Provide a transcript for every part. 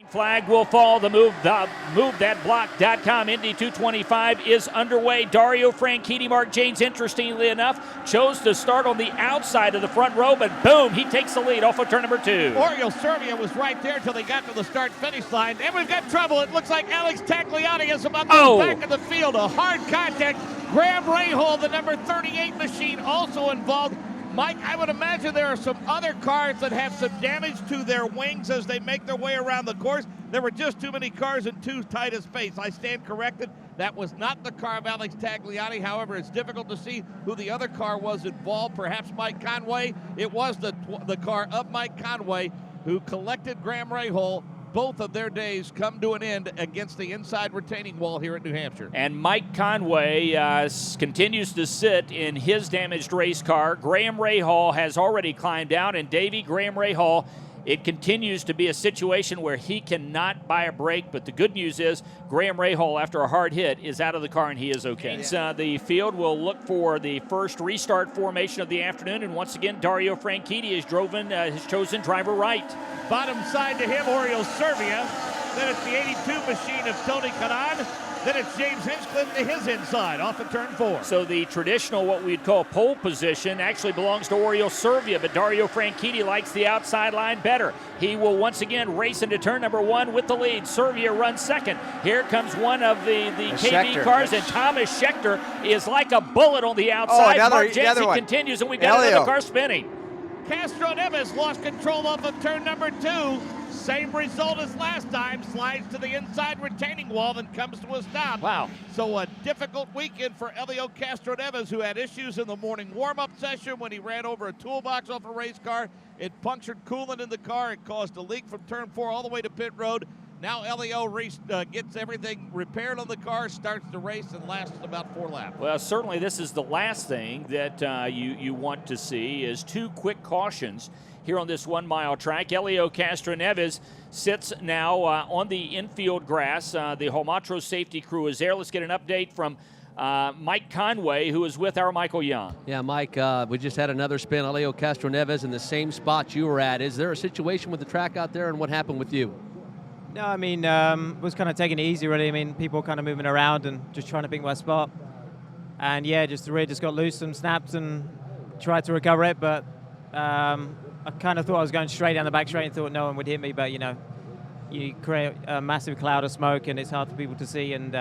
Flag will fall. The MoveThatBlock.com Indy 225 is underway. Dario Franchitti, Mark Janes, interestingly enough, chose to start on the outside of the front row, but boom, he takes the lead off of turn number 2. Oriol Servia was right there till they got to the start-finish line, and we've got trouble. It looks like Alex Tagliani is about to go back of the field. A hard contact. Graham Rahal, the number 38 machine, also involved. Mike, I would imagine there are some other cars that have some damage to their wings as they make their way around the course. There were just too many cars in too tight a space. I stand corrected. That was not the car of Alex Tagliani. However, it's difficult to see who the other car was involved. Perhaps Mike Conway. It was the car of Mike Conway who collected Graham Rahal. Both of their days come to an end against the inside retaining wall here at New Hampshire. And Mike Conway continues to sit in his damaged race car. Graham Rahal has already climbed out, and Graham Rahal, it continues to be a situation where he cannot buy a break, but the good news is Graham Rahal, after a hard hit, is out of the car and he is okay. Yeah. The field will look for the first restart formation of the afternoon, and once again, Dario Franchitti has chosen driver right. Bottom side to him, Oriol Servia. Then it's the 82 machine of Tony Kanaan. Then it's James Hinchcliffe to his inside, off of turn 4. So the traditional, what we'd call pole position, actually belongs to Oriol Servia, but Dario Franchitti likes the outside line better. He will once again race into turn number 1 with the lead. Servia runs second. Here comes one of the KB cars, and Thomas Scheckter is like a bullet on the outside. Mark Jensen continues, and we've got another car spinning. Castro Neves lost control off of turn number 2. Same result as last time, slides to the inside retaining wall, then comes to a stop. Wow. So a difficult weekend for Elio Castro Neves, who had issues in the morning warm-up session when he ran over a toolbox off a race car. It punctured coolant in the car. It caused a leak from turn 4 all the way to pit road. Now Elio gets everything repaired on the car, starts the race, and lasts about 4 laps. Well, certainly this is the last thing that you want to see is 2 quick cautions here on this 1-mile track. Elio Castro Neves sits now on the infield grass. The Homatro safety crew is there. Let's get an update from Mike Conway, who is with our Michael Young. Yeah, Mike, we just had another spin. Elio Castro Neves in the same spot you were at. Is there a situation with the track out there, and what happened with you? No, I mean, was kind of taking it easy, really. I mean, people kind of moving around and just trying to pick my spot. And yeah, the rear just got loose and snapped and tried to recover it, but I kind of thought I was going straight down the back straight and thought no one would hit me, but you create a massive cloud of smoke and it's hard for people to see. And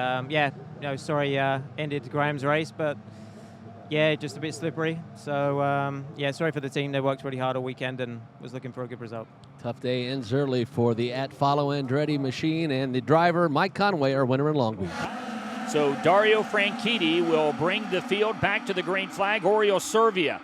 sorry, ended Graham's race, but yeah, just a bit slippery. So yeah, sorry for the team. They worked really hard all weekend and was looking for a good result. Tough day ends early for the Follow Andretti machine, and the driver, Mike Conway, our winner in Long Beach. So Dario Franchitti will bring the field back to the green flag. Oriol Servia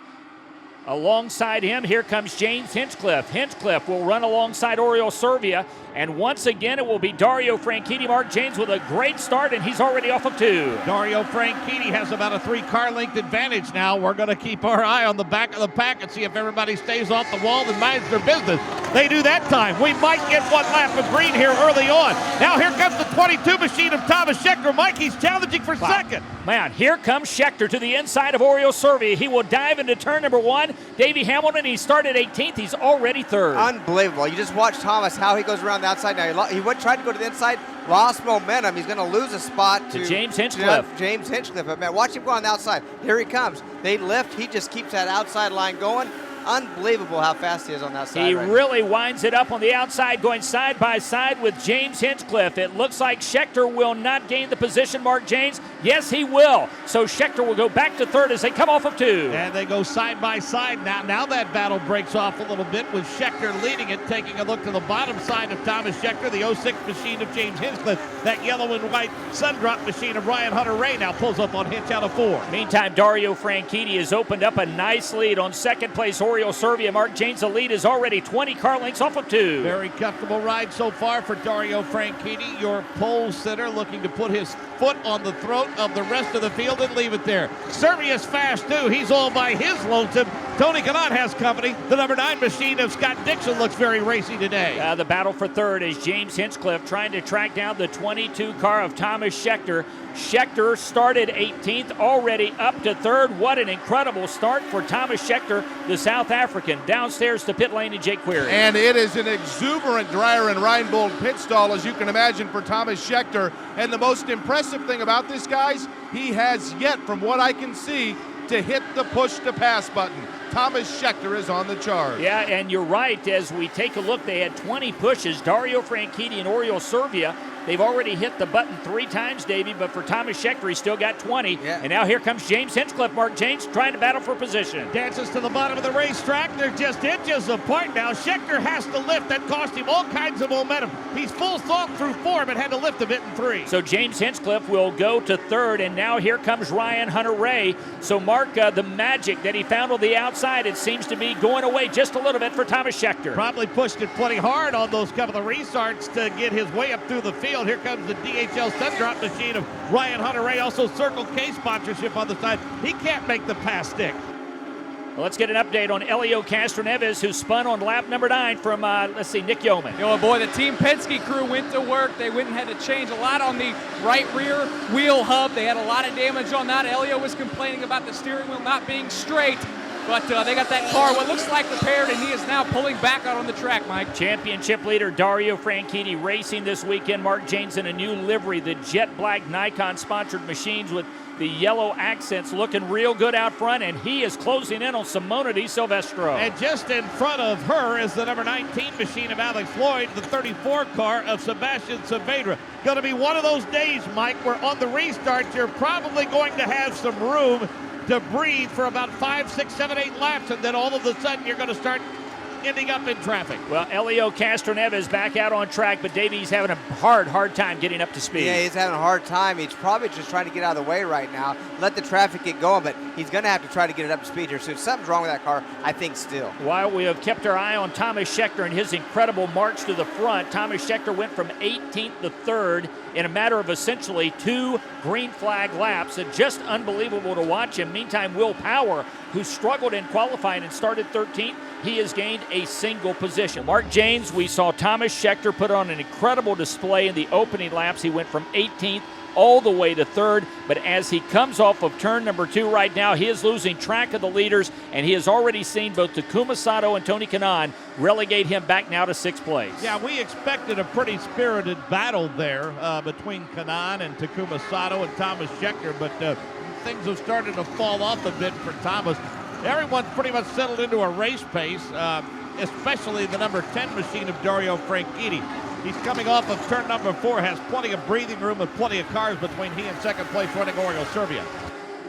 alongside him. Here comes James Hinchcliffe. Hinchcliffe will run alongside Oriol Servia, and once again it will be Dario Franchitti. Mark Janes with a great start, and he's already off of 2. Dario Franchitti has about a 3-car length advantage now. We're going to keep our eye on the back of the pack and see if everybody stays off the wall and minds their business. They do that time. We might get 1 lap of green here early on. Now here comes the 22 machine of Thomas Scheckter. Mike, he's challenging for second. Man, here comes Scheckter to the inside of Oriol Servia. He will dive into turn number 1. Davey Hamilton, he started 18th. He's already 3rd. Unbelievable. You just watch Thomas, how he goes around the outside. Now he tried to go to the inside, lost momentum. He's going to lose a spot to James Hinchcliffe. James Hinchcliffe. But man, watch him go on the outside. Here he comes. They lift. He just keeps that outside line going. Unbelievable how fast he is on that side. He really winds it up on the outside, going side by side with James Hinchcliffe. It looks like Scheckter will not gain the position, Mark Janes. Yes, he will. So Scheckter will go back to 3rd as they come off of 2. And they go side by side now. Now that battle breaks off a little bit with Scheckter leading it, taking a look to the bottom side of Thomas Scheckter, the 06 machine of James Hinchcliffe. That yellow and white Sundrop machine of Ryan Hunter-Ray now pulls up on Hinch out of 4. Meantime, Dario Franchitti has opened up a nice lead on second place. Oriol Servia. Mark Janes, the lead is already 20 car lengths off of 2. Very comfortable ride so far for Dario Franchitti, your pole sitter, looking to put his foot on the throat of the rest of the field and leave it there. Servia's fast too. He's all by his lonesome. Tony Kanaan has company. The number 9 machine of Scott Dixon looks very racy today. The battle for 3rd is James Hinchcliffe trying to track down the 22 car of Thomas Scheckter. Scheckter started 18th, already up to 3rd. What an incredible start for Thomas Scheckter, the South South African. Downstairs to pit lane and Jake Query. And it is an exuberant Dreyer and Reinbold pit stall, as you can imagine, for Thomas Scheckter. And the most impressive thing about this, guys, he has yet, from what I can see, to hit the push-to-pass button. Thomas Scheckter is on the charge. Yeah, and you're right. As we take a look, they had 20 pushes. Dario Franchitti and Oriol Servia, they've already hit the button 3 times, Davey, but for Thomas Scheckter, he's still got 20. Yeah. And now here comes James Hinchcliffe. Mark James trying to battle for position. Dances to the bottom of the racetrack. They're just inches apart now. Scheckter has to lift. That cost him all kinds of momentum. He's full thought through 4, but had to lift a bit in 3. So James Hinchcliffe will go to 3rd, and now here comes Ryan Hunter-Ray. So Mark, the magic that he found on the outside, it seems to be going away just a little bit for Thomas Scheckter. Probably pushed it plenty hard on those couple of restarts to get his way up through the field. Here comes the DHL sun drop machine of Ryan Hunter-Ray, also Circle K sponsorship on the side. He can't make the pass stick. Well, let's get an update on Elio Castroneves, who spun on lap number 9 from, Nick Yeoman. Oh boy, the Team Penske crew went to work. They went and had to change a lot on the right rear wheel hub. They had a lot of damage on that. Elio was complaining about the steering wheel not being straight, but they got that car, what looks like repaired, and he is now pulling back out on the track, Mike. Championship leader Dario Franchitti racing this weekend. Mark James in a new livery, the jet black Nikon-sponsored machines with the yellow accents, looking real good out front, and he is closing in on Simona Di Silvestro. And just in front of her is the number 19 machine of Alex Lloyd, the 34 car of Sebastian Saavedra. Going to be one of those days, Mike, where on the restart you're probably going to have some room to breathe for about 5, 6, 7, 8 laps, and then all of a sudden you're going to start ending up in traffic. Well, Elio Castroneves back out on track, but Davey's having a hard time getting up to speed. Yeah, he's having a hard time. He's probably just trying to get out of the way right now, let the traffic get going, but he's going to have to try to get it up to speed here. So something's wrong with that car, I think, still. While we have kept our eye on Thomas Scheckter and his incredible march to the front, Thomas Scheckter went from 18th to 3rd in a matter of essentially 2 green flag laps. It's just unbelievable to watch him. Meantime, Will Power, who struggled in qualifying and started 13th, he has gained a single position. Mark James, we saw Thomas Scheckter put on an incredible display in the opening laps. He went from 18th all the way to 3rd, but as he comes off of turn number 2 right now, he is losing track of the leaders, and he has already seen both Takuma Sato and Tony Kanaan relegate him back now to 6th place. Yeah, we expected a pretty spirited battle there between Kanaan and Takuma Sato and Thomas Scheckter, but things have started to fall off a bit for Thomas. Everyone's pretty much settled into a race pace, especially the number 10 machine of Dario Franchitti. He's coming off of turn number 4, has plenty of breathing room and plenty of cars between he and second place running Oriol Servia.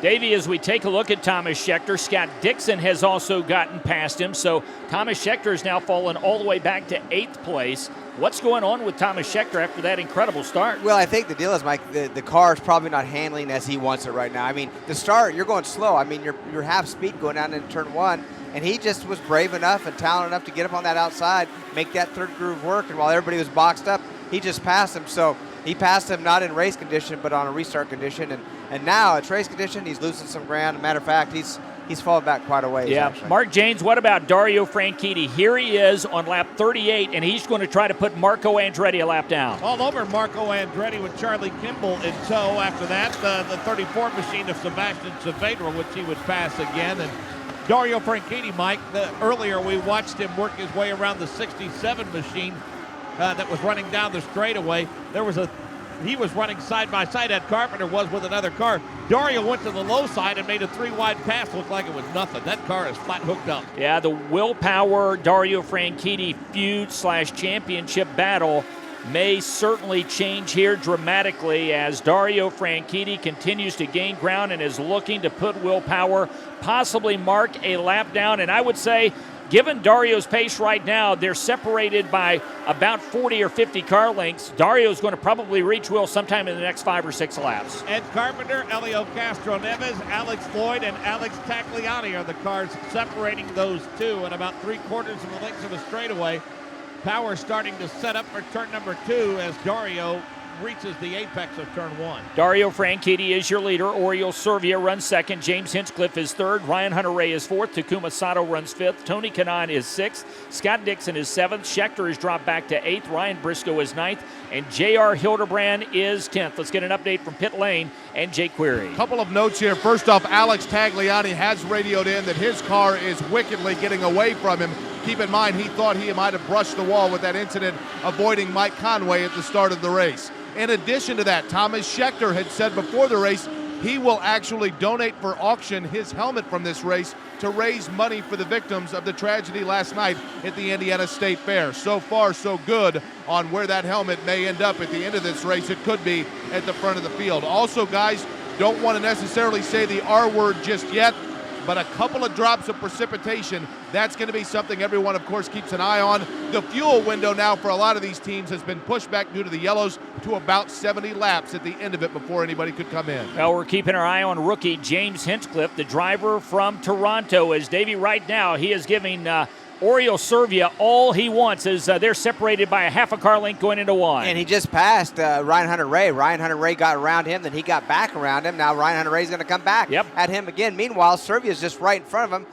Davey, as we take a look at Thomas Scheckter, Scott Dixon has also gotten past him, so Thomas Scheckter has now fallen all the way back to 8th place. What's going on with Thomas Scheckter after that incredible start? Well, I think the deal is, Mike, the car is probably not handling as he wants it right now. I mean, the start, you're going slow. I mean, you're half speed going down into turn 1, and he just was brave enough and talented enough to get up on that outside, make that third groove work, and while everybody was boxed up, he just passed him. So he passed him not in race condition, but on a restart condition, and now it's race condition, he's losing some ground. As a matter of fact, he's fallen back quite a ways. Yeah, actually. Mark James, what about Dario Franchitti? Here he is on lap 38, and he's going to try to put Marco Andretti a lap down. All over Marco Andretti with Charlie Kimball in tow. After that, the 34 machine of Sebastian Saavedra, which he would pass again. And Dario Franchitti, Mike, earlier we watched him work his way around the 67 machine that was running down the straightaway. He was running side by side. Ed Carpenter was with another car. Dario went to the low side and made a 3-wide pass. Looked like it was nothing. That car is flat hooked up. Yeah, the willpower Dario Franchitti feud/championship battle may certainly change here dramatically as Dario Franchitti continues to gain ground and is looking to put Will Power, possibly mark a lap down. And I would say, given Dario's pace right now, they're separated by about 40 or 50 car lengths. Dario's going to probably reach Will sometime in the next 5 or 6 laps. Ed Carpenter, Elio Castroneves, Alex Lloyd, and Alex Tagliani are the cars separating those two, and about 3/4 of the length of the straightaway. Power starting to set up for turn number 2 as Dario reaches the apex of turn 1. Dario Franchitti is your leader. Oriole Servia runs second. James Hinchcliffe is third. Ryan Hunter-Reay is fourth. Takuma Sato runs fifth. Tony Kanaan is sixth. Scott Dixon is seventh. Schechter has dropped back to eighth. Ryan Briscoe is ninth. And J.R. Hildebrand is 10th. Let's get an update from pit lane and Jake Query. Couple of notes here. First off, Alex Tagliani has radioed in that his car is wickedly getting away from him. Keep in mind, he thought he might have brushed the wall with that incident, avoiding Mike Conway at the start of the race. In addition to that, Thomas Schechter had said before the race he will actually donate for auction his helmet from this race to raise money for the victims of the tragedy last night at the Indiana State Fair. So far, so good on where that helmet may end up at the end of this race. It could be at the front of the field. Also, guys, don't want to necessarily say the R word just yet, but a couple of drops of precipitation, that's going to be something everyone, of course, keeps an eye on. The fuel window now for a lot of these teams has been pushed back due to the yellows to about 70 laps at the end of it before anybody could come in. Well, we're keeping our eye on rookie James Hinchcliffe, the driver from Toronto. As Davey right now, he is giving Oriole Servia all he wants as they're separated by a half a car length going into one. And he just passed Ryan Hunter-Reay. Ryan Hunter-Reay got around him, then he got back around him. Now Ryan Hunter-Reay's going to come back at him again. Meanwhile, Servia's just right in front of him.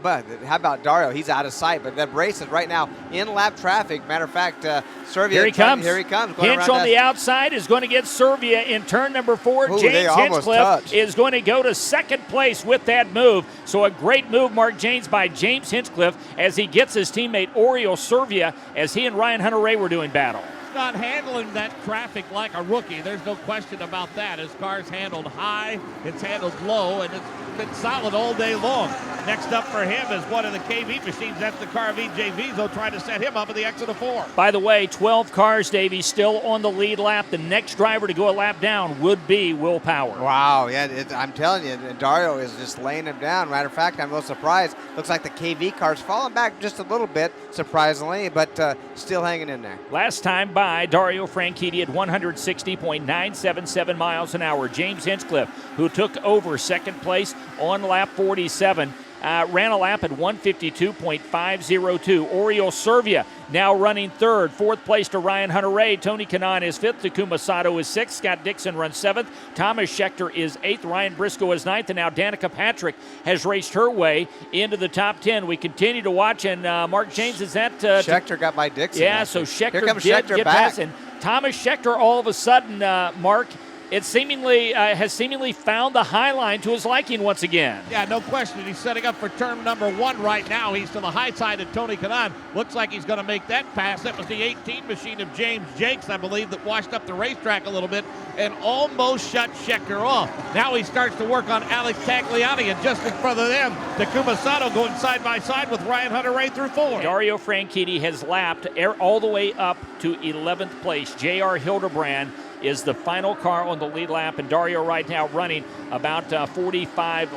But how about Dario? He's out of sight. But that race is right now in lap traffic. Matter of fact, Servia. Here he comes. Here he comes. Hinch on the outside is going to get Servia in turn number 4. Ooh, James Hinchcliffe is going to go to second place with that move. So a great move, Mark James, by James Hinchcliffe as he gets his teammate Oriole Servia as he and Ryan Hunter-Reay were doing battle. Not handling that traffic like a rookie. There's no question about that. His car's handled high, it's handled low, and it's been solid all day long. Next up for him is one of the KV machines. That's the car of EJ Vizo trying to set him up in the exit of 4. By the way, 12 cars, Davey, still on the lead lap. The next driver to go a lap down would be Will Power. Wow, yeah, I'm telling you, Dario is just laying him down. Matter of fact, I'm a little surprised. Looks like the KV car's falling back just a little bit, surprisingly, but still hanging in there. Last time by Dario Franchitti at 160.977 miles an hour. James Hinchcliffe, who took over second place on lap 47, ran a lap at 152.502. Oriole Servia now running third. Fourth place to Ryan Hunter-Reay. Tony Kanaan is fifth. Takuma Sato is sixth. Scott Dixon runs seventh. Thomas Schechter is eighth. Ryan Briscoe is ninth. And now Danica Patrick has raced her way into the top 10. We continue to watch. And Mark James, is that... Schechter got by Dixon. Yeah, actually. so Schechter Here comes did Schechter get back. past. And Thomas Schechter all of a sudden, Mark, it seemingly has seemingly found the high line to his liking once again. Yeah, no question. He's setting up for turn number 1 right now. He's to the high side of Tony Kanaan. Looks like he's going to make that pass. That was the 18 machine of James Jakes, I believe, that washed up the racetrack a little bit and almost shut Schechter off. Now he starts to work on Alex Tagliani, and just in front of them, Takuma Sato going side by side with Ryan Hunter-Reay through 4. Dario Franchitti has lapped all the way up to 11th place. J.R. Hildebrand is the final car on the lead lap, and Dario right now running about 45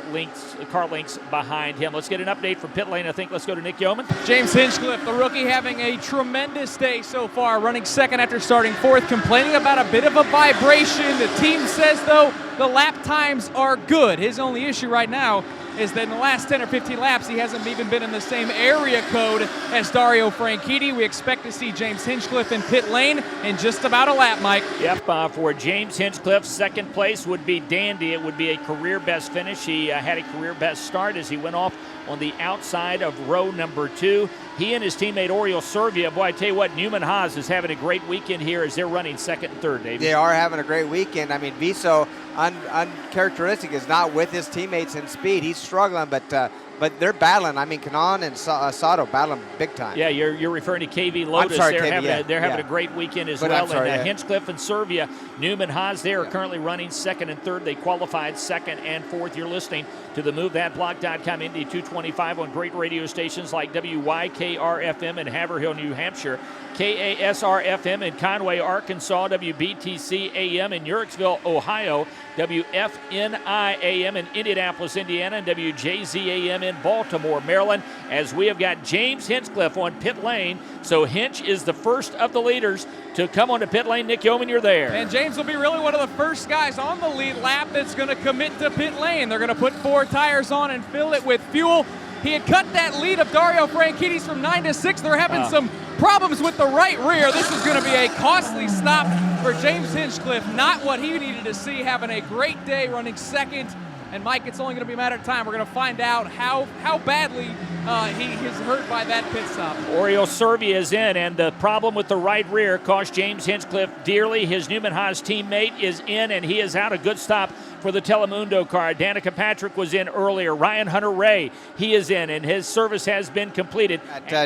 car lengths behind him. Let's get an update from pit lane. I think let's go to Nick Yeoman. James Hinchcliffe, the rookie, having a tremendous day so far, running second after starting fourth, complaining about a bit of a vibration. The team says, though, the lap times are good. His only issue right now is that in the last 10 or 15 laps, he hasn't even been in the same area code as Dario Franchitti. We expect to see James Hinchcliffe in pit lane in just about a lap, Mike. Yep, for James Hinchcliffe, second place would be dandy. It would be a career best finish. He had a career best start as he went off on the outside of row number 2. He and his teammate Oriole Servia, boy, I tell you what, Newman Haas is having a great weekend here as they're running second and third, David. They are having a great weekend. I mean, Viso, uncharacteristic, is not with his teammates in speed. He's struggling, but they're battling. I mean, Kanaan and Sato battling big time. Yeah, you're referring to KV Lotus. Sorry, they're having a great weekend as well. And Hinchcliffe and Servia, Newman Haas, they are currently running second and third. They qualified second and fourth. You're listening to the MoveThatBlock.com Indy 225 on great radio stations like WYKR-FM in Haverhill, New Hampshire, KASR-FM in Conway, Arkansas, WBTC-AM in Uricksville, Ohio, WFNI-AM in Indianapolis, Indiana, and WJZ-AM in Baltimore, Maryland, as we have got James Hinchcliffe on pit lane. So Hinch is the first of the leaders to come onto pit lane. Nick Yeoman, you're there. And James will be really one of the first guys on the lead lap that's going to commit to pit lane. They're going to put 4 tires on and fill it with fuel. He had cut that lead of Dario Franchitti's from 9 to 6. They're having some problems with the right rear. This is going to be a costly stop for James Hinchcliffe. Not what he needed to see, having a great day running second. And Mike, it's only going to be a matter of time. We're going to find out how badly he is hurt by that pit stop. Oriol Servia is in, and the problem with the right rear cost James Hinchcliffe dearly. His Newman Haas teammate is in, and he is out. A good stop for the Telemundo car. Danica Patrick was in earlier. Ryan Hunter-Ray, he is in, and his service has been completed.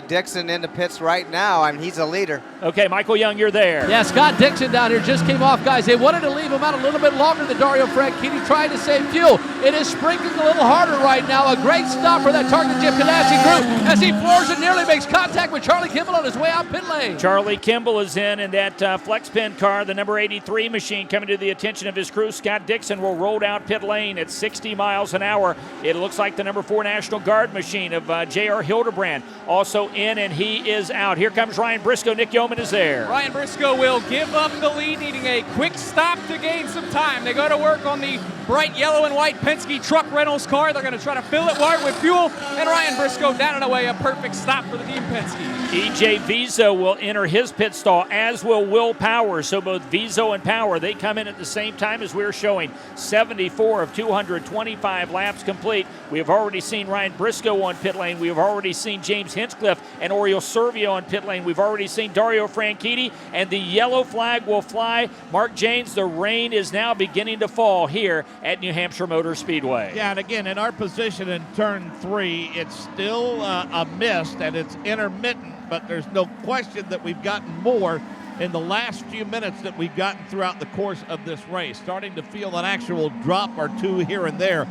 Dixon in the pits right now. I mean, he's a leader. Okay, Michael Young, you're there. Yeah, Scott Dixon down here just came off, guys. They wanted to leave him out a little bit longer than Dario Franchitti, trying to save fuel. It is sprinkling a little harder right now. A great stop for that Target Jim Ganassi crew as he floors and nearly makes contact with Charlie Kimball on his way out pit lane. Charlie Kimball is in, and that flex pin car, the number 83 machine, coming to the attention of his crew. Scott Dixon will roll down pit lane at 60 miles an hour. It looks like the number 4 National Guard machine of J.R. Hildebrand also in, and he is out. Here comes Ryan Briscoe. Nick Yeoman is there. Ryan Briscoe will give up the lead, needing a quick stop to gain some time. They go to work on the bright yellow and white Penske truck Reynolds car. They're going to try to fill it wide with fuel, and Ryan Briscoe down and away, a perfect stop for the Team Penske. EJ Vizo will enter his pit stall, as will Will Power. So both Vizo and Power, they come in at the same time as we're showing. 74 of 225 laps complete. We have already seen Ryan Briscoe on pit lane. We have already seen James Hinchcliffe and Oriol Servia on pit lane. We've already seen Dario Franchitti, and the yellow flag will fly. Mark Janes, the rain is now beginning to fall here at New Hampshire Motor Speedway. Yeah, and again, in our position in turn 3, it's still a mist and it's intermittent, but there's no question that we've gotten more in the last few minutes that we've gotten throughout the course of this race. Starting to feel an actual drop or two here and there.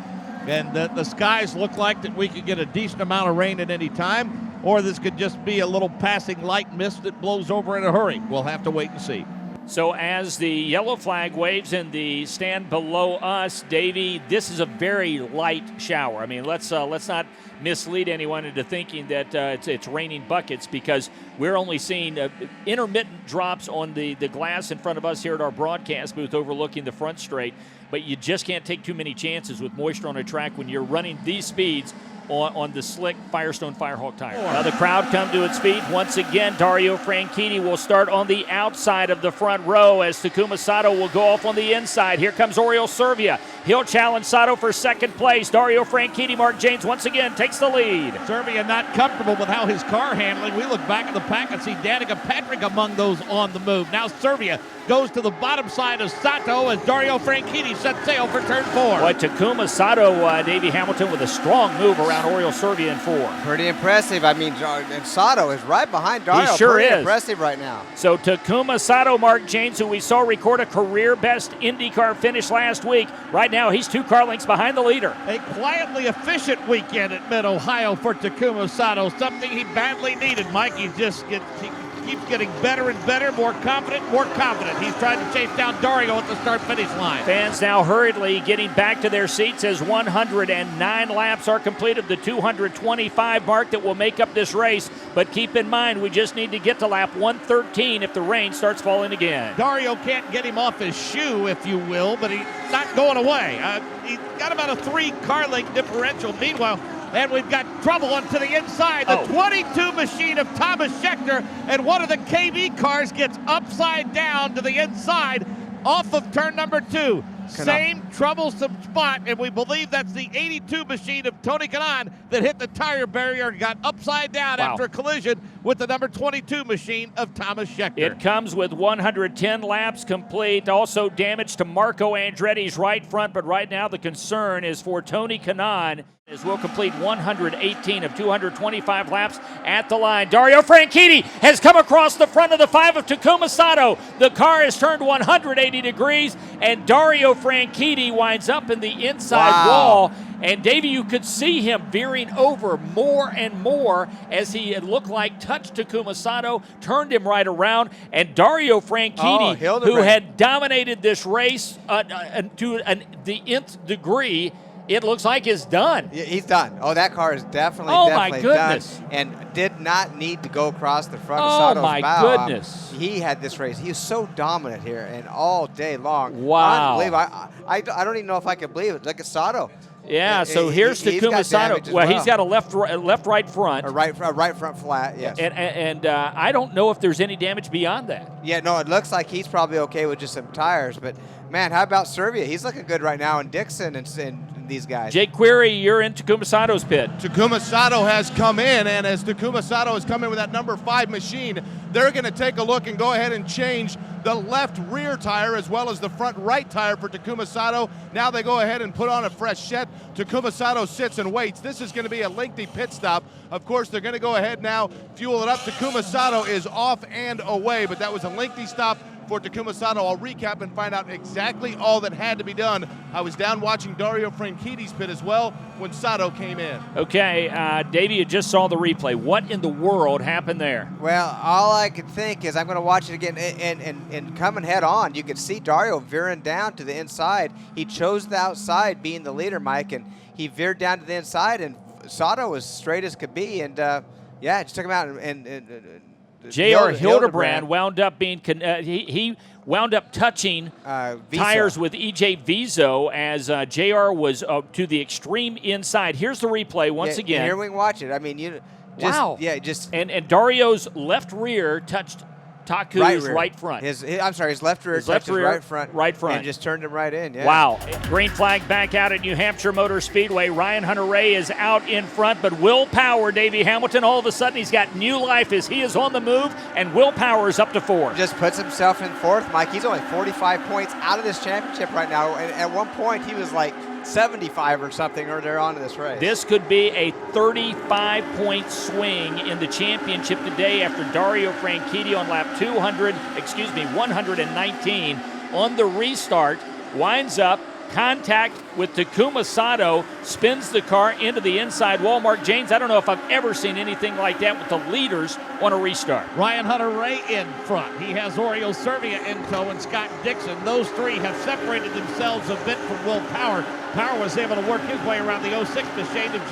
And the skies look like that we could get a decent amount of rain at any time, or this could just be a little passing light mist that blows over in a hurry. We'll have to wait and see. So as the yellow flag waves in the stand below us, Davey, this is a very light shower. I mean, let's not mislead anyone into thinking that it's raining buckets, because we're only seeing intermittent drops on the glass in front of us here at our broadcast booth overlooking the front straight. But you just can't take too many chances with moisture on a track when you're running these speeds on the slick Firestone Firehawk tire. Now the crowd come to its feet. Once again, Dario Franchitti will start on the outside of the front row as Takuma Sato will go off on the inside. Here comes Oriol Servia. He'll challenge Sato for second place. Dario Franchitti, Mark Janes once again takes the lead. Servia not comfortable with how his car handling. We look back at the pack and see Danica Patrick among those on the move. Now Servia goes to the bottom side of Sato as Dario Franchitti sets sail for turn 4. Boy, Takuma Sato, Davey Hamilton with a strong move around Oriol Servia in 4. Pretty impressive. I mean, and Sato is right behind Dario. He sure Pretty is. impressive right now. So Takuma Sato, Mark Janes, who we saw record a career-best IndyCar finish last week, right now he's 2 car lengths behind the leader. A quietly efficient weekend at Mid-Ohio for Takuma Sato, something he badly needed. Mike, he keeps getting better and better, more confident. He's trying to chase down Dario at the start-finish line. Fans now hurriedly getting back to their seats as 109 laps are completed, the 225 mark that will make up this race. But keep in mind, we just need to get to lap 113 if the rain starts falling again. Dario can't get him off his shoe, if you will, but he's not going away. He's got about a 3 car length differential. Meanwhile, and we've got trouble onto the inside. The 22 machine of Thomas Scheckter, and one of the KB cars gets upside down to the inside off of turn number 2. Same troublesome spot, and we believe that's the 82 machine of Tony Kanaan that hit the tire barrier and got upside down after a collision with the number 22 machine of Thomas Scheckter. It comes with 110 laps complete. Also damage to Marco Andretti's right front, but right now the concern is for Tony Kanaan, as we'll complete 118 of 225 laps at the line. Dario Franchitti has come across the front of the 5 of Takuma Sato. The car has turned 180 degrees, and Dario Franchitti winds up in the inside wall. And Davey, you could see him veering over more and more as he had looked like touched Takuma Sato, turned him right around, and Dario Franchitti, who had dominated this race to the nth degree, it looks like is done. Yeah, he's done. Oh, that car is definitely my goodness. done. And did not need to go across the front of Sato's my bow. goodness. He had this race. He was so dominant here and all day long. Wow. Unbelievable. I don't even know if I could believe it. Look at Sato. Yeah, so here's Takuma Sato. Well, he's got a left-right front. A right front flat, yes. And I don't know if there's any damage beyond that. Yeah, no, it looks like he's probably okay with just some tires. But, man, how about Serbia? He's looking good right now, and Dixon and these guys. Jake Query, you're in Takuma Sato's pit. Takuma Sato has come in, and as Takuma Sato has come in with that number 5 machine, they're going to take a look and go ahead and change the left rear tire as well as the front right tire for Takuma Sato. Now they go ahead and put on a fresh set. Takuma Sato sits and waits. This is going to be a lengthy pit stop. Of course, they're going to go ahead now, fuel it up. Takuma Sato is off and away, but that was a lengthy stop for Takuma Sato. I'll recap and find out exactly all that had to be done. I was down watching Dario Franchitti's pit as well when Sato came in. Okay, Davey, you just saw the replay. What in the world happened there? Well, all I could think is I'm going to watch it again and coming head on. You could see Dario veering down to the inside. He chose the outside being the leader, Mike, and he veered down to the inside, and Sato was straight as could be, and yeah, just took him out and J.R. Hildebrand wound up being he wound up touching tires with E.J. Vizo as J.R. was to the extreme inside. Here's the replay once again. Here we can watch it. I mean, wow. Yeah, just and Dario's left rear touched Taku's right front. His left rear touched his right front. Right front. And just turned him right in, yeah. Wow. Green flag back out at New Hampshire Motor Speedway. Ryan Hunter-Reay is out in front, but Will Power, Davey Hamilton, all of a sudden he's got new life as he is on the move, and Will Power is up to 4th. Just puts himself in 4th, Mike. He's only 45 points out of this championship right now, and at one point he was like 75 or something earlier on in this race. This could be a 35-point swing in the championship today after Dario Franchitti on lap 119 on the restart winds up contact with Takuma Sato, spins the car into the inside wall. Mark James, I don't know if I've ever seen anything like that with the leaders on a restart. Ryan Hunter-Reay in front. He has Oriol Servia in tow and Scott Dixon. Those three have separated themselves a bit from Will Power. Power was able to work his way around the 06 machine of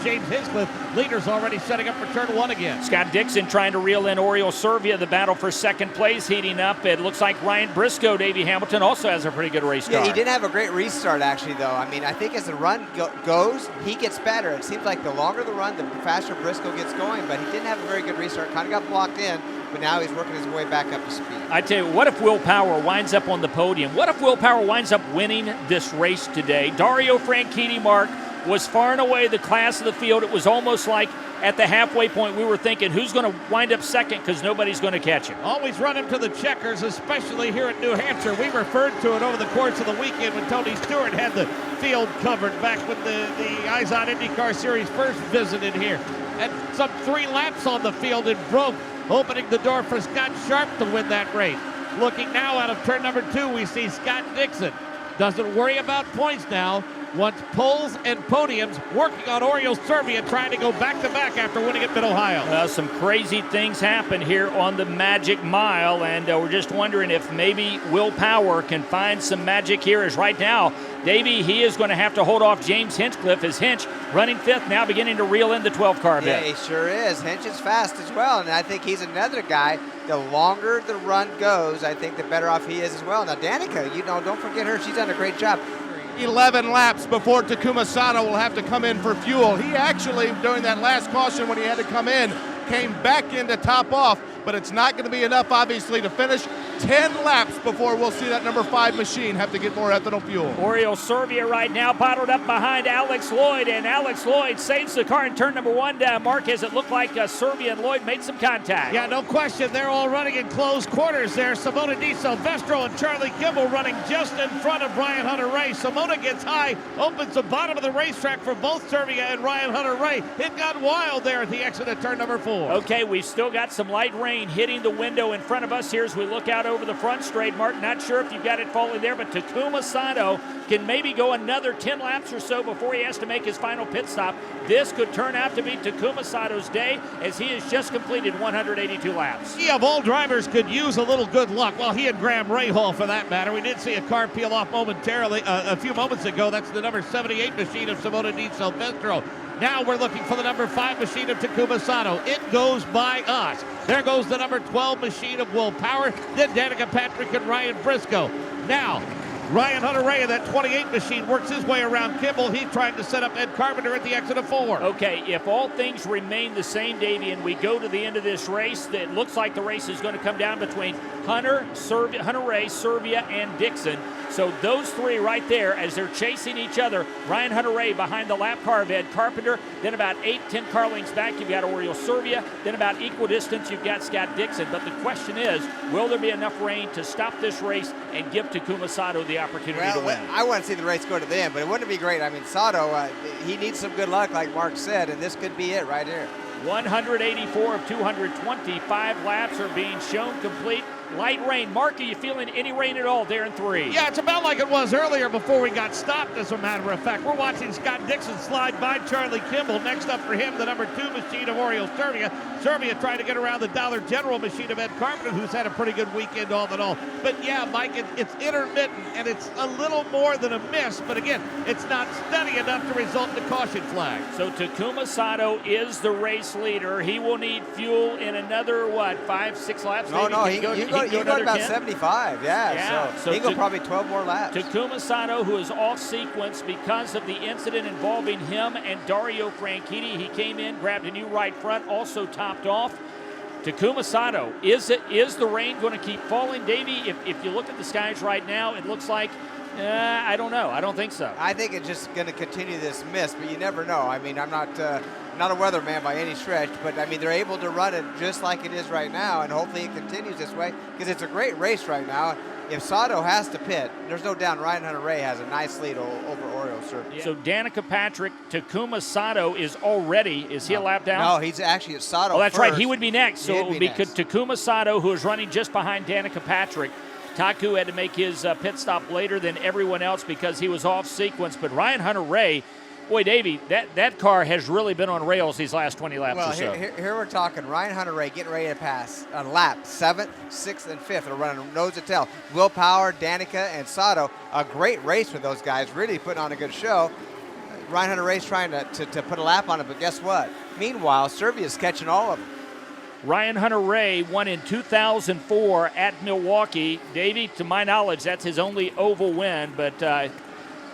James Hinchcliffe. Leaders already setting up for turn 1 again. Scott Dixon trying to reel in Oriol Servia. The battle for second place heating up. It looks like Ryan Briscoe, Davey Hamilton, also has a pretty good race car. Yeah, he did have a great restart, actually, though. I mean, I think as the run goes, he gets better. It seems like the longer the run, the faster Briscoe gets going, but he didn't have a very good restart. Kind of got blocked in, but now he's working his way back up to speed. I tell you, what if Will Power winds up on the podium? What if Will Power winds up winning this race today? Dario Franchitti, Mark, was far and away the class of the field. It was almost like at the halfway point we were thinking, who's going to wind up second because nobody's going to catch him. Always run him to the checkers, especially here at New Hampshire. We referred to it over the course of the weekend when Tony Stewart had the field covered back when the IZOD IndyCar Series first visited here. And some 3 laps on the field and broke, opening the door for Scott Sharp to win that race. Looking now out of turn number 2, we see Scott Dixon. Doesn't worry about points now. Wants poles and podiums, working on Oriol Servia, trying to go back-to-back after winning at Mid-Ohio. Some crazy things happen here on the Magic Mile, and we're just wondering if maybe Will Power can find some magic here, as right now, Davey, he is going to have to hold off James Hinchcliffe, as Hinch, running 5th, now beginning to reel in the 12 car a bit. Yeah, he sure is. Hinch is fast as well, and I think he's another guy. The longer the run goes, I think the better off he is as well. Now, Danica, don't forget her. She's done a great job. 11 laps before Takuma Sato will have to come in for fuel. He actually, during that last caution when he had to come in, came back in to top off, but it's not going to be enough, obviously, to finish. 10 laps before we'll see that number 5 machine have to get more ethanol fuel. Oriol Servia right now bottled up behind Alex Lloyd, and Alex Lloyd saves the car in turn number 1 down. Marquez, it looked like Servia and Lloyd made some contact. Yeah, no question. They're all running in close quarters there. Simona Di Silvestro and Charlie Kimball running just in front of Ryan Hunter-Reay. Simona gets high, opens the bottom of the racetrack for both Servia and Ryan Hunter-Reay. It got wild there at the exit of turn number 4. Okay, we've still got some light rain hitting the window in front of us here as we look out over the front straight. Mark, not sure if you've got it falling there, but Takuma Sato can maybe go another 10 laps or so before he has to make his final pit stop. This could turn out to be Takuma Sato's day as he has just completed 182 laps. Yeah, of all drivers could use a little good luck. Well, he and Graham Rahal, for that matter. We did see a car peel off momentarily a few moments ago. That's the number 78 machine of Simona Di Silvestro. Now we're looking for the number 5 machine of Takuma Sato. It goes by us. There goes the number 12 machine of Will Power, then Danica Patrick and Ryan Briscoe. Now, Ryan Hunter-Reay in that 28 machine works his way around Kimball. He's trying to set up Ed Carpenter at the exit of 4. Okay, if all things remain the same, Davey, and we go to the end of this race, it looks like the race is going to come down between Hunter-Reay, Servia, and Dixon. So those three right there, as they're chasing each other, Ryan Hunter-Reay behind the lap car of Ed Carpenter, then about 8-10 car lengths back, you've got Oriole Servia, then about equal distance, you've got Scott Dixon. But the question is, will there be enough rain to stop this race and give Takuma Sato the opportunity to win? I want to see the race go to the end, but it wouldn't be great. I mean, Sato, he needs some good luck, like Mark said, and this could be it right here. 184 of 225 laps are being shown complete. Light rain. Mark, are you feeling any rain at all there in 3? Yeah, it's about like it was earlier before we got stopped, as a matter of fact. We're watching Scott Dixon slide by Charlie Kimball. Next up for him, the number 2 machine of Oriole Servia. Servia trying to get around the Dollar General machine of Ed Carpenter, who's had a pretty good weekend all in all. But yeah, Mike, it's intermittent, and it's a little more than a miss. But again, it's not steady enough to result in a caution flag. So Takuma Sato is the race leader. He will need fuel in another, 5-6 laps? No, maybe? you go about 10? 75, so he can go probably 12 more laps. Takuma Sato, who is off sequence because of the incident involving him and Dario Franchitti. He came in, grabbed a new right front, also topped off. Takuma Sato, is the rain going to keep falling? Davey, if you look at the skies right now, it looks like, I don't know. I don't think so. I think it's just going to continue this mist, but you never know. I mean, I'm not a weatherman by any stretch, but I mean, they're able to run it just like it is right now, and hopefully it continues this way because it's a great race right now. If Sato has to pit, there's no doubt Ryan Hunter-Reay has a nice lead over Oriole Servia. Yeah. So Danica Patrick, Takuma Sato is he a lap down? No, he's actually at Sato. Oh, that's first. right. He would be next. So it would be Takuma Sato, who is running just behind Danica Patrick. Taku had to make his pit stop later than everyone else because he was off sequence. But Ryan Hunter-Reay, boy, Davey, that car has really been on rails these last 20 laps or so. Here we're talking Ryan Hunter-Reay getting ready to pass on lap 7th, 6th, and 5th. They're running nose to tail. Will Power, Danica, and Sato. A great race with those guys, really putting on a good show. Ryan Hunter-Reay's trying to put a lap on it, but guess what? Meanwhile, Servia's catching all of them. Ryan Hunter-Reay won in 2004 at Milwaukee. Davey, to my knowledge, that's his only oval win. But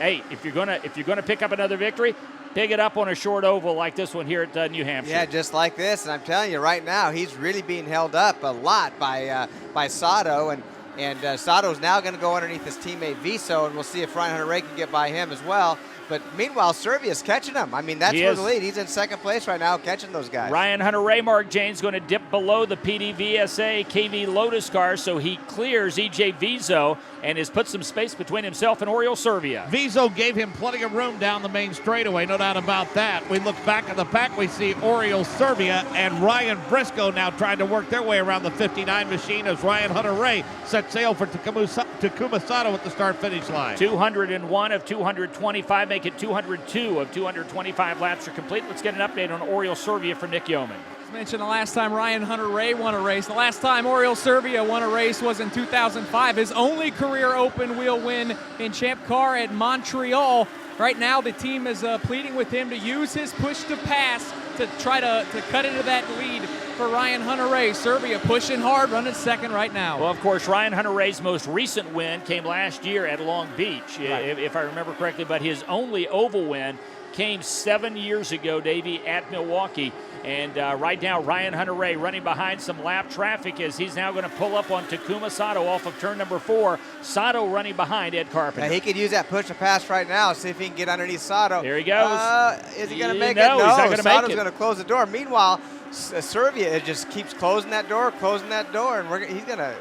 hey, if you're gonna pick up another victory, pick it up on a short oval like this one here at New Hampshire. Yeah, just like this. And I'm telling you, right now, he's really being held up a lot by Sato, and Sato's now going to go underneath his teammate Viso, and we'll see if Ryan Hunter-Reay can get by him as well. But meanwhile, Servia's catching him. I mean, that's for the lead. He's in second place right now, catching those guys. Ryan Hunter-Reay, Mark Jane's going to dip below the PDVSA KV Lotus car, so he clears EJ Viso and has put some space between himself and Oriole Servia. Viso gave him plenty of room down the main straightaway, no doubt about that. We look back at the pack, we see Oriole Servia and Ryan Briscoe now trying to work their way around the 59 machine as Ryan Hunter-Reay set sail for Takuma Sato at the start-finish line. 201 of 225, make it 202 of 225 laps are complete. Let's get an update on Oriole Servia from Nick Yeoman. As mentioned, the last time Ryan Hunter-Reay won a race, the last time Oriole Servia won a race was in 2005. His only career open wheel win in Champ Car at Montreal. Right now, the team is pleading with him to use his push to pass to try to cut into that lead for Ryan Hunter-Reay. Servia pushing hard, running second right now. Well, of course, Ryan Hunter-Reay's most recent win came last year at Long Beach, right, if I remember correctly, but his only oval win came 7 years ago, Davey, at Milwaukee. And right now, Ryan Hunter-Reay running behind some lap traffic as he's now going to pull up on Takuma Sato off of turn number 4. Sato running behind Ed Carpenter. Yeah, he could use that push to pass right now, see if he can get underneath Sato. There he goes. Is he going to make it? No, he's not going to make it. Sato's going to close the door. Meanwhile, Servia just keeps closing that door, and he's going to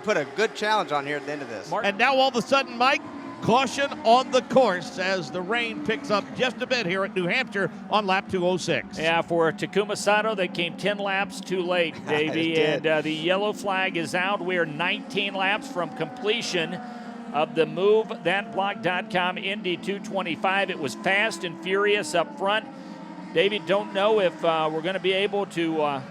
put a good challenge on here at the end of this. And now all of a sudden, Mike, caution on the course as the rain picks up just a bit here at New Hampshire on lap 206. Yeah, for Takuma Sato, they came 10 laps too late, Davey, and the yellow flag is out. We are 19 laps from completion of the MoveThatBlock.com Indy 225. It was fast and furious up front. Davey, don't know if we're going to be able to,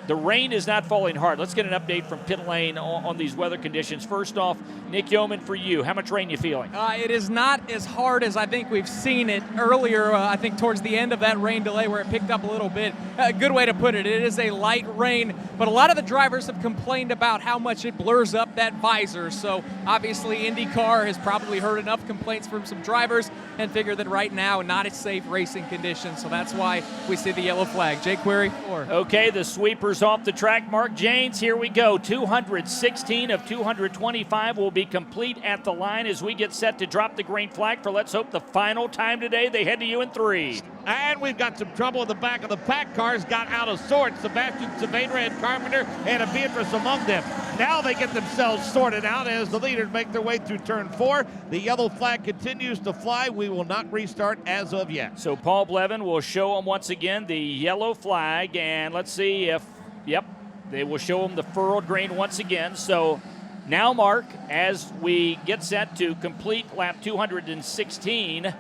the rain is not falling hard. Let's get an update from pit lane on these weather conditions. First off, Nick Yeoman, for you, how much rain you feeling? It is not as hard as I think we've seen it earlier, I think towards the end of that rain delay where it picked up a little bit. A good way to put it. It is a light rain, but a lot of the drivers have complained about how much it blurs up that visor. So obviously IndyCar has probably heard enough complaints from some drivers and figured that right now not a safe racing conditions. So that's why we see the yellow flag. Jay Query? Okay, the sweepers off the track. Mark Janes, here we go. 216 of 225 will be complete at the line as we get set to drop the green flag for, let's hope, the final time today. They head to you in 3. And we've got some trouble in the back of the pack. Cars got out of sorts. Sebastian Saavedra and Carpenter and a Beatrice among them. Now they get themselves sorted out as the leaders make their way through turn 4. The yellow flag continues to fly. We will not restart as of yet. So Paul Blevin will show them once again the yellow flag, and let's see if, yep, they will show them the furrowed green once again. So now, Mark, as we get set to complete lap 216,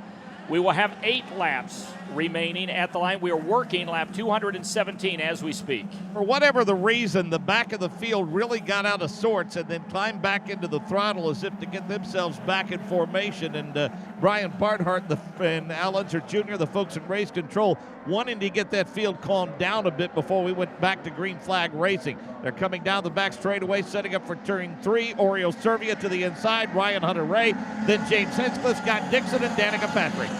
we will have 8 laps remaining at the line. We are working lap 217 as we speak. For whatever the reason, the back of the field really got out of sorts and then climbed back into the throttle as if to get themselves back in formation. And Brian Barnhart and Al Unser Jr., the folks in race control, wanting to get that field calmed down a bit before we went back to green flag racing. They're coming down the back straightaway, setting up for turn 3. Oriole Servia to the inside, Ryan Hunter-Ray, then James Hinchcliffe, Scott Dixon, and Danica Patrick.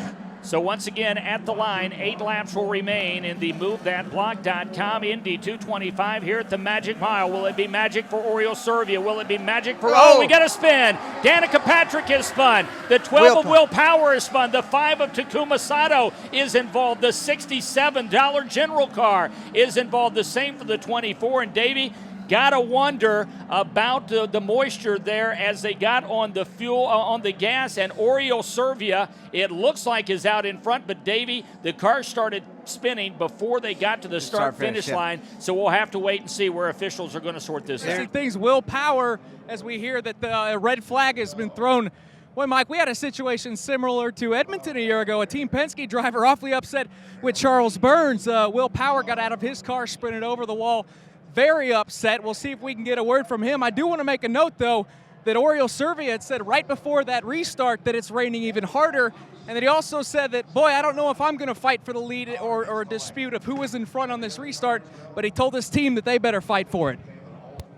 So once again, at the line, 8 laps will remain in the MoveThatBlock.com Indy 225 here at the Magic Mile. Will it be magic for Oriole Servia? Will it be magic for... Oh, we got a spin. Danica Patrick has spun. The 12 of Will Power is spun. The 5 of Takuma Sato is involved. The $67 General Car is involved. The same for the 24. And Davey, gotta wonder about the moisture there as they got on the fuel, on the gas, and Oriole Servia, it looks like, is out in front, but Davey, the car started spinning before they got to the start-finish line, so we'll have to wait and see where officials are going to sort this out. Things Will Power as we hear that the red flag has been thrown. Boy, Mike, we had a situation similar to Edmonton a year ago. A Team Penske driver awfully upset with Charles Burns. Will Power got out of his car, sprinted over the wall. Very upset. We'll see if we can get a word from him. I do want to make a note, though, that Oriole Servia had said right before that restart that it's raining even harder, and that he also said that, boy, I don't know if I'm going to fight for the lead or a dispute of who was in front on this restart, but he told his team that they better fight for it.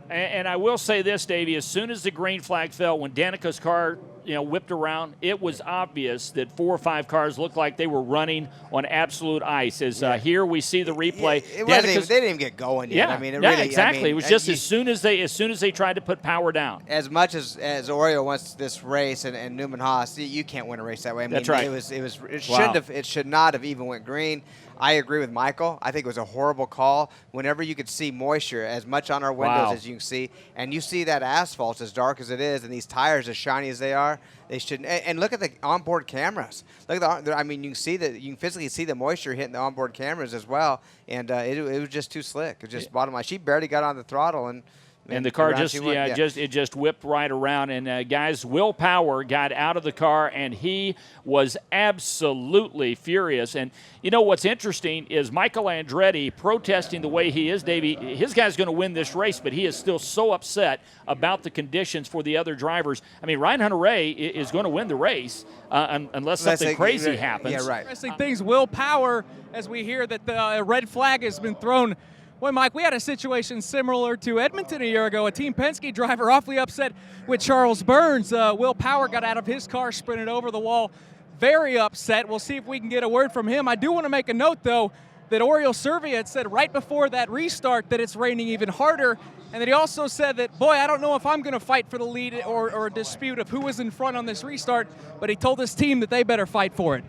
And I will say this, Davey, as soon as the green flag fell, when Danica's car whipped around, it was obvious that 4 or 5 cars looked like they were running on absolute ice. As here we see the replay. They didn't even get going yet. Yeah, I mean, exactly. It was just as soon as they tried to put power down. As much as Oriole wants this race and Newman Haas, you can't win a race that way. I mean, that's right. It should not have even went green. I agree with Michael. I think it was a horrible call. Whenever you could see moisture as much on our windows as you can see, and you see that asphalt as dark as it is, and these tires as shiny as they are, they shouldn't. And look at the onboard cameras. Look at I mean, you can see that. You can physically see the moisture hitting the onboard cameras as well. And it was just too slick. It just bottom line. She barely got on the throttle and the car just whipped right around. And guys, Will Power got out of the car, and he was absolutely furious. And you know what's interesting is Michael Andretti protesting the way he is, Davey. His guy's going to win this race, but he is still so upset about the conditions for the other drivers. I mean, Ryan Hunter-Ray is going to win the race unless something crazy happens. Yeah, right. Interesting things. Will Power, as we hear that the red flag has been thrown. Boy, Mike, we had a situation similar to Edmonton a year ago. A Team Penske driver awfully upset with Charles Burns. Will Power got out of his car, sprinted over the wall. Very upset. We'll see if we can get a word from him. I do want to make a note, though, that Oriole Servia had said right before that restart that it's raining even harder, and that he also said that, boy, I don't know if I'm going to fight for the lead or a dispute of who was in front on this restart, but he told his team that they better fight for it.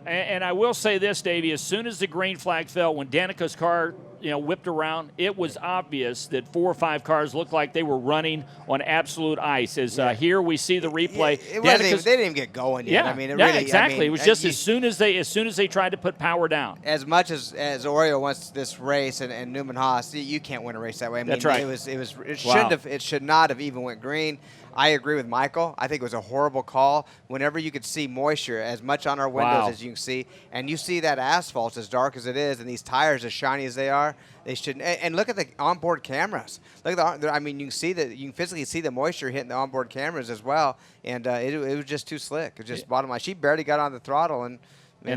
And I will say this, Davey, as soon as the green flag fell, when Danica's car whipped around, it was obvious that 4 or 5 cars looked like they were running on absolute ice. As here we see the replay. They didn't even get going yet. Yeah, I mean, exactly. I mean, it was just as soon as they tried to put power down. As much as Oriole wants this race and Newman Haas, you can't win a race that way. I mean, that's right. It should not have even went green. I agree with Michael. I think it was a horrible call. Whenever you could see moisture as much on our windows as you can see, and you see that asphalt as dark as it is, and these tires as shiny as they are, they shouldn't. And look at the onboard cameras. Look at I mean, you can see that. You can physically see the moisture hitting the onboard cameras as well. And it was just too slick. It just bottom line. She barely got on the throttle, and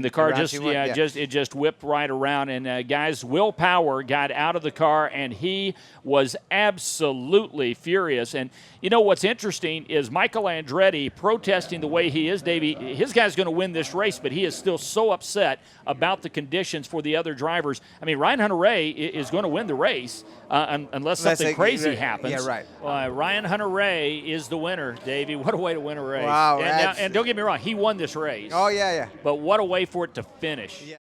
the car just whipped right around. And guys, Will Power got out of the car, and he was absolutely furious. And you know what's interesting is Michael Andretti protesting the way he is, Davey. His guy's going to win this race, but he is still so upset about the conditions for the other drivers. I mean, Ryan Hunter-Reay is going to win the race unless something crazy happens. Yeah, right. Ryan Hunter-Reay is the winner, Davey. What a way to win a race. Wow. And don't get me wrong, he won this race. Oh, yeah. But what a way for it to finish. Yeah.